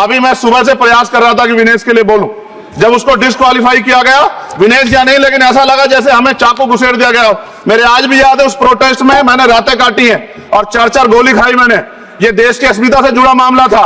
अभी मैं सुबह से प्रयास कर रहा था कि विनेश के लिए बोलूं, जब उसको डिस्क्वालीफाई किया गया, विनेश या नहीं, लेकिन ऐसा लगा जैसे हमें चाकू घुसेड़ दिया गया। मेरे आज भी याद है उस प्रोटेस्ट में मैंने रातें काटी हैं और 4-4 गोली खाई मैंने। ये देश की अस्मिता से जुड़ा मामला था,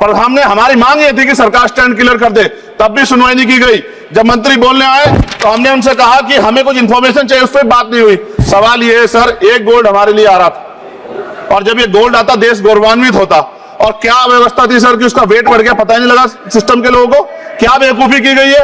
पर हमने, हमारी मांग ये थी कि सरकार स्टैंड क्लियर कर दे, तब भी सुनवाई नहीं की गई। जब मंत्री बोलने आए तो हमने उनसे कहा कि हमें कुछ इंफॉर्मेशन चाहिए, उस पर बात नहीं हुई। सवाल ये है सर, एक गोल्ड हमारे लिए आ रहा था और जब ये गोल्ड आता देश गौरवान्वित होता, और क्या व्यवस्था थी सर कि उसका वेट बढ़ गया, पता ही नहीं लगा सिस्टम के लोगों को। क्या बेवकूफी की गई है,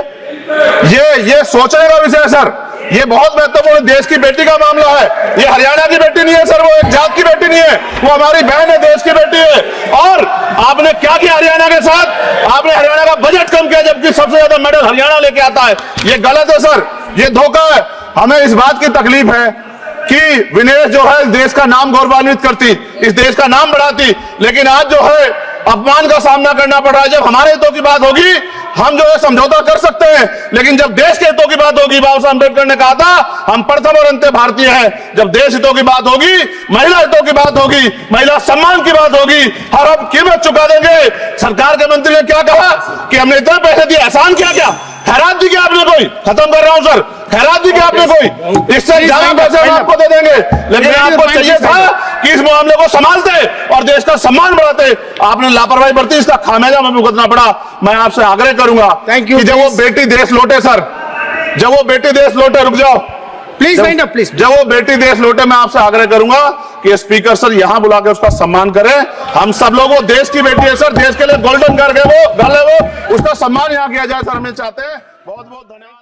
ये सोचने का विषय है सर। ये बहुत महत्वपूर्ण, देश की बेटी का मामला है। ये हरियाणा की बेटी नहीं है सर, वो एक जात की बेटी नहीं है, वो हमारी बहन है, देश की बेटी है। और आपने क्या किया हरियाणा के साथ? आपने हरियाणा का बजट कम किया, जबकि सबसे ज्यादा मेडल हरियाणा लेके आता है। ये गलत है सर, ये धोखा है। हमें इस बात की तकलीफ है कि विनेश जो है देश का नाम गौरवान्वित करती, इस देश का नाम बढ़ाती, लेकिन आज जो है अपमान का सामना करना पड़ रहा है। जब हमारे हितों की बात होगी हम जो है समझौता कर सकते हैं, लेकिन जब देश के हितों की बात होगी, बाबा साहब अम्बेडकर ने कहा था हम प्रथम और अंत्य भारतीय हैं। जब देश हितों की बात होगी, महिला हितों की बात होगी, महिला सम्मान की बात होगी, हर हम कीमत चुका देंगे। सरकार के मंत्री ने क्या कहा कि हमने इतने पैसे दिए, एहसान किया क्या? खैरात दी क्या आपने कोई? खत्म कर रहा हूं सर, खैरात दी क्या आपने कोई? इससे ज्यादा पैसे हम आपको दे देंगे, लेकिन आपको चाहिए था कि इस मामले को संभालते और देश का सम्मान बढ़ाते। आपने लापरवाही बरती, इसका खामियाजा हमें भुगतना पड़ा। मैं आपसे आग्रह करूंगा कि जब वो बेटी देश लौटे सर, जब वो बेटी देश लौटे, रुक जाओ प्लीज, प्लीज, जब वो बेटी देश लौटे, मैं आपसे आग्रह करूंगा कि स्पीकर सर यहां बुला के उसका सम्मान करें। हम सब लोग, वो देश की बेटी है सर, देश के लिए गोल्डन गर्ल है वो, उसका सम्मान यहां किया जाए सर, हमें चाहते हैं। बहुत बहुत धन्यवाद।